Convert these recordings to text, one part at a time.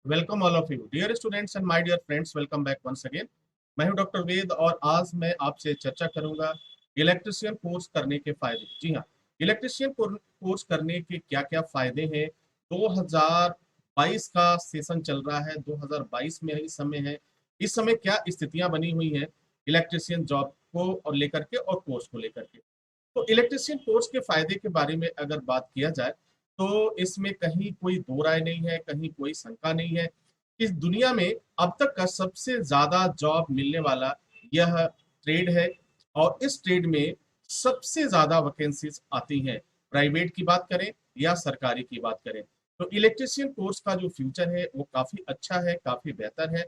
Welcome all of you dear students and my dear friends, welcome back once again. मैं हूं doctor वेद और आज मैं आपसे चर्चा करूंगा इलेक्ट्रिशियन कोर्स करने के फायदे। जी हाँ, इलेक्ट्रिशियन कोर्स करने के क्या क्या फायदे हैं। 2022 का सेशन चल रहा है, 2022 में इस समय है। इस समय क्या स्थितियां बनी हुई हैं इलेक्ट्रिशियन जॉब को और लेकर के और कोर्स को लेकर के। तो इलेक्ट्रिशियन कोर्स के फायदे के बारे में अगर बात किया जाए तो इसमें कहीं कोई दो राय नहीं है, कहीं कोई शंका नहीं है। इस दुनिया में अब तक का सबसे ज्यादा जॉब मिलने वाला यह ट्रेड है और इस ट्रेड में सबसे ज्यादा वैकेंसीज आती हैं, प्राइवेट की बात करें या सरकारी की बात करें। तो इलेक्ट्रिशियन कोर्स का जो फ्यूचर है वो काफी अच्छा है, काफी बेहतर है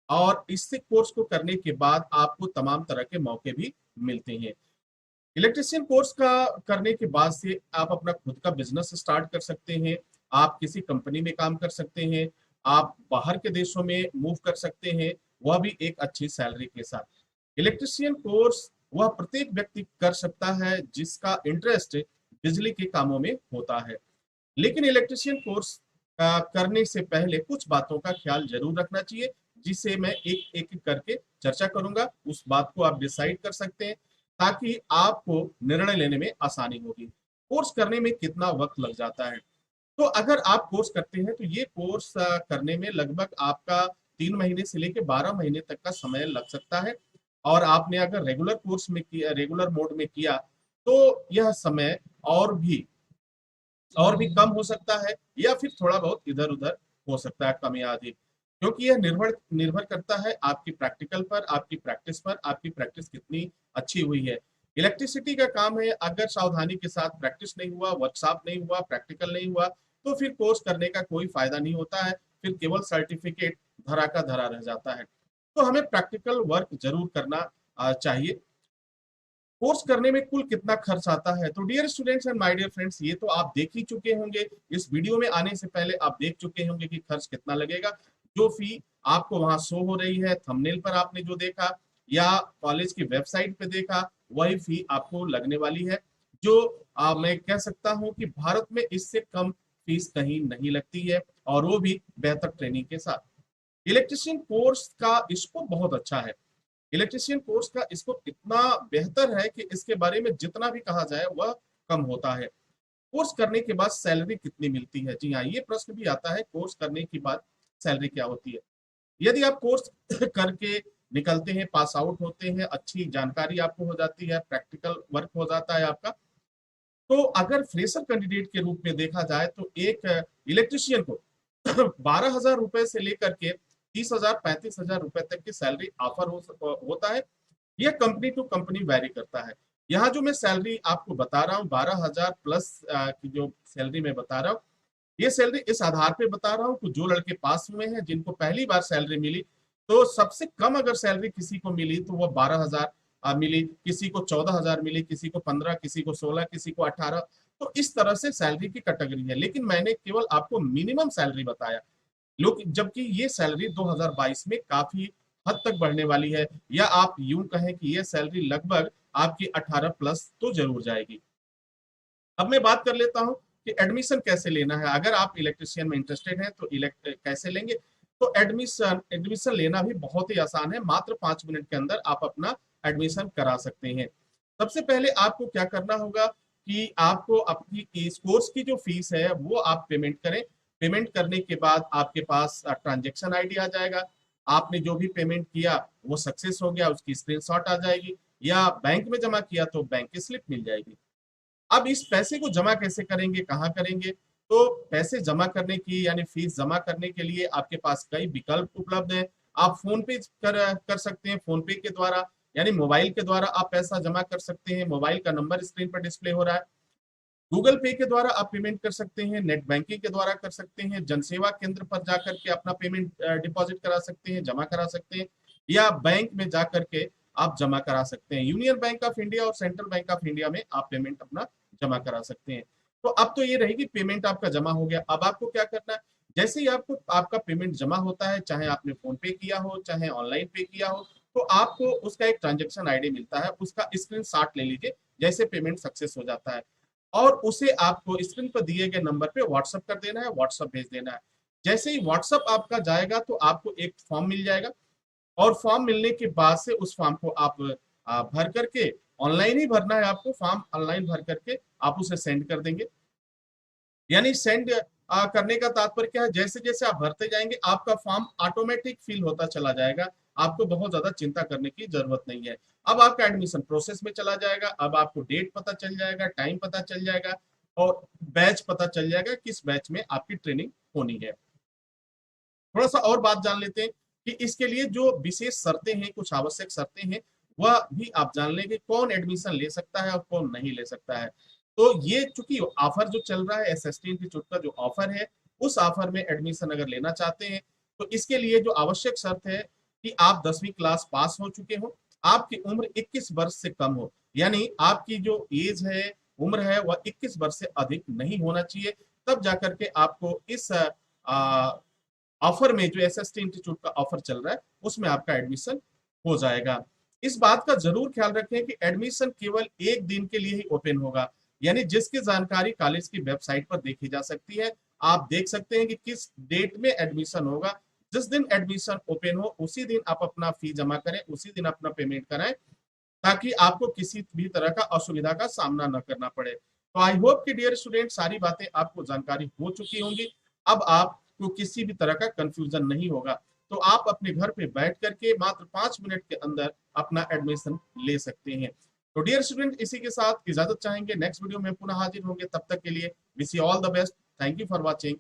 और इससे कोर्स को करने के बाद आपको तमाम तरह के मौके भी मिलते हैं। इलेक्ट्रिशियन कोर्स का करने के बाद से आप अपना खुद का बिजनेस स्टार्ट कर सकते हैं। आप किसी कंपनी में काम कर सकते हैं। आप बाहर के देशों में मूव कर सकते हैं, वह भी एक अच्छी सैलरी के साथ। इलेक्ट्रिशियन कोर्स वह प्रत्येक व्यक्ति कर सकता है जिसका इंटरेस्ट बिजली के कामों में होता है। लेकिन इलेक्ट्रिशियन कोर्स करने से पहले कुछ बातों का ख्याल जरूर रखना चाहिए, जिसे मैं एक एक करके चर्चा करूंगा। उस बात को आप डिसाइड कर सकते हैं ताकि आपको निर्णय लेने में आसानी होगी। कोर्स करने में कितना वक्त लग जाता है, तो अगर आप कोर्स करते हैं तो ये कोर्स करने में लगभग आपका 3 महीने से लेकर 12 महीने तक का समय लग सकता है। और आपने अगर रेगुलर कोर्स में किया, रेगुलर मोड में किया, तो यह समय और भी कम हो सकता है या फिर थोड़ा बहुत इधर उधर हो सकता है, कम या अधिक। क्योंकि यह निर्भर निर्भर करता है आपकी प्रैक्टिकल पर, आपकी प्रैक्टिस पर, आपकी प्रैक्टिस कितनी अच्छी हुई है। इलेक्ट्रिसिटी का काम है, अगर सावधानी के साथ प्रैक्टिस नहीं हुआ, वर्कशॉप नहीं हुआ, प्रैक्टिकल नहीं हुआ, तो फिर कोर्स करने का कोई फायदा नहीं होता है। फिर केवल सर्टिफिकेट धरा का धरा रह जाता है। तो हमें प्रैक्टिकल वर्क जरूर करना चाहिए। कोर्स करने में कुल कितना खर्च आता है, तो dear students and my dear friends, ये तो आप देख ही चुके होंगे। इस वीडियो में आने से पहले आप देख चुके होंगे कि खर्च कितना लगेगा। जो फी आपको वहां शो हो रही है, थंबनेल पर आपने जो देखा या कॉलेज की वेबसाइट पे देखा, वही फी आपको लगने वाली है। जो मैं कह सकता हूं कि भारत में इससे कम फीस कहीं नहीं लगती है, और वो भी बेहतर ट्रेनिंग के साथ। इलेक्ट्रिशियन कोर्स का स्कोप बहुत अच्छा है। इलेक्ट्रिशियन कोर्स का स्कोप इतना बेहतर है कि इसके बारे में जितना भी कहा जाए वह कम होता है। कोर्स करने के बाद सैलरी कितनी मिलती है, जी हाँ, ये प्रश्न भी आता है, कोर्स करने के बाद सैलरी क्या होती है। यदि आप कोर्स करके निकलते हैं, पास आउट होते हैं, अच्छी जानकारी आपको हो जाती है, प्रैक्टिकल वर्क हो जाता है आपका, तो अगर फ्रेशर कैंडिडेट के रूप में देखा जाए तो एक इलेक्ट्रिशियन को 12,000 रुपए से लेकर के 30,000 35,000 रुपए तक की सैलरी ऑफर होता है। यह कंपनी टू कंपनी वैरी करता है। यहाँ जो मैं सैलरी आपको बता रहा हूँ 12,000 प्लस की जो सैलरी मैं बता रहा हूँ, ये सैलरी इस आधार पे बता रहा हूँ कि जो लड़के पास हुए हैं, जिनको पहली बार सैलरी मिली, तो सबसे कम अगर सैलरी किसी को मिली तो वो 12,000 मिली, किसी को 14,000 मिली, किसी को 15, किसी को 16, किसी को 18। तो इस तरह से सैलरी की कैटेगरी है, लेकिन मैंने केवल आपको मिनिमम सैलरी बताया। लोग जबकि ये सैलरी 2022 में काफी हद तक बढ़ने वाली है, या आप यूं कहें कि ये सैलरी लगभग आपकी 18 प्लस तो जरूर जाएगी। अब मैं बात कर लेता हूं कि एडमिशन कैसे लेना है। अगर आप इलेक्ट्रिशियन में इंटरेस्टेड हैं तो कैसे लेंगे, तो एडमिशन एडमिशन लेना भी बहुत ही आसान है। मात्र 5 मिनट के अंदर आप अपना एडमिशन करा सकते हैं। सबसे पहले आपको क्या करना होगा कि आपको अपनी इस कोर्स की जो फीस है वो आप पेमेंट करें। पेमेंट करने के बाद आपके पास ट्रांजेक्शन आईडी आ जाएगा। आपने जो भी पेमेंट किया वो सक्सेस हो गया, उसकी स्क्रीनशॉट आ जाएगी, या बैंक में जमा किया तो बैंक की स्लिप मिल जाएगी। अब इस पैसे को जमा कैसे करेंगे, कहाँ करेंगे, तो पैसे जमा करने की यानी फीस जमा करने के लिए आपके पास कई विकल्प उपलब्ध हैं। आप फोन पे कर सकते हैं, फोन पे के द्वारा यानी मोबाइल के द्वारा आप पैसा जमा कर सकते हैं। मोबाइल का नंबर स्क्रीन पर डिस्प्ले हो रहा है। गूगल पे के द्वारा आप पेमेंट कर सकते हैं, नेट बैंकिंग के द्वारा कर सकते हैं, जनसेवा केंद्र पर जाकर के अपना पेमेंट डिपॉजिट करा सकते हैं, जमा करा सकते हैं, या बैंक में जाकर के आप जमा करा सकते हैं। यूनियन बैंक ऑफ इंडिया और सेंट्रल बैंक ऑफ इंडिया में आप पेमेंट अपना जमा करा सकते हैं। तो अब तो ये रहेगी, पेमेंट आपका जमा हो गया। अब आपको क्या करना है, जैसे ही आपको आपका पेमेंट जमा होता है, चाहे आपने फोन पे किया हो, चाहे ऑनलाइन पे किया हो, तो आपको उसका एक ट्रांजेक्शन आईडी मिलता है, उसका स्क्रीनशॉट ले लीजिए जैसे पेमेंट सक्सेस हो जाता है, और उसे आपको स्क्रीन पर दिए गए नंबर पे व्हाट्सएप कर देना है, व्हाट्सएप भेज देना है। जैसे ही व्हाट्सएप आपका जाएगा तो आपको एक फॉर्म मिल जाएगा, और फॉर्म मिलने के बाद से उस फॉर्म को आप भर करके, ऑनलाइन ही भरना है आपको, फॉर्म ऑनलाइन भर करके आप उसे सेंड कर देंगे। यानी सेंड करने का तात्पर्य क्या है, जैसे जैसे आप भरते जाएंगे आपका फॉर्म ऑटोमेटिक फिल होता चला जाएगा, आपको बहुत ज्यादा चिंता करने की जरूरत नहीं है। अब आपका एडमिशन प्रोसेस में चला जाएगा, अब आपको डेट पता चल जाएगा, टाइम पता चल जाएगा, और बैच पता चल जाएगा किस बैच में आपकी ट्रेनिंग होनी है। थोड़ा सा और बात जान लेते हैं कि इसके लिए जो विशेष शर्तें हैं, कुछ आवश्यक शर्तें हैं, वह भी आप जान लें कि कौन एडमिशन ले सकता है और कौन नहीं ले सकता है। तो ये चूंकि ऑफर जो चल रहा है, एसएसटी इंस्टीट्यूट का जो ऑफर है, उस ऑफर में एडमिशन अगर लेना चाहते हैं तो इसके लिए जो आवश्यक शर्त है कि आप 10वीं क्लास पास हो चुके हो, आपकी उम्र 21 वर्ष से कम हो, यानी आपकी जो एज है, उम्र है, वह 21 वर्ष से अधिक नहीं होना चाहिए, तब जाकर के आपको इस ऑफर में, जो एसएसटी इंस्टीट्यूट का ऑफर चल रहा है, उसमें आपका एडमिशन हो जाएगा। इस बात का जरूर ख्याल रखें कि एडमिशन केवल एक दिन के लिए ही ओपन होगा, यानी जिसकी जानकारी कॉलेज की वेबसाइट पर देखी जा सकती है। आप देख सकते हैं कि किस डेट में एडमिशन होगा, जिस दिन एडमिशन ओपन हो उसी दिन आप अपना फी जमा करें, उसी दिन अपना पेमेंट कराएं, ताकि आपको किसी भी तरह का असुविधा का सामना न करना पड़े। तो आई होप कि डियर स्टूडेंट सारी बातें आपको जानकारी हो चुकी होंगी, अब आपको किसी भी तरह का कंफ्यूजन नहीं होगा। तो आप अपने घर पे बैठ करके मात्र 5 मिनट के अंदर अपना एडमिशन ले सकते हैं। तो डियर स्टूडेंट इसी के साथ इजाजत चाहेंगे, नेक्स्ट वीडियो में पुनः हाजिर होंगे, तब तक के लिए wish you all the best, thank you for watching.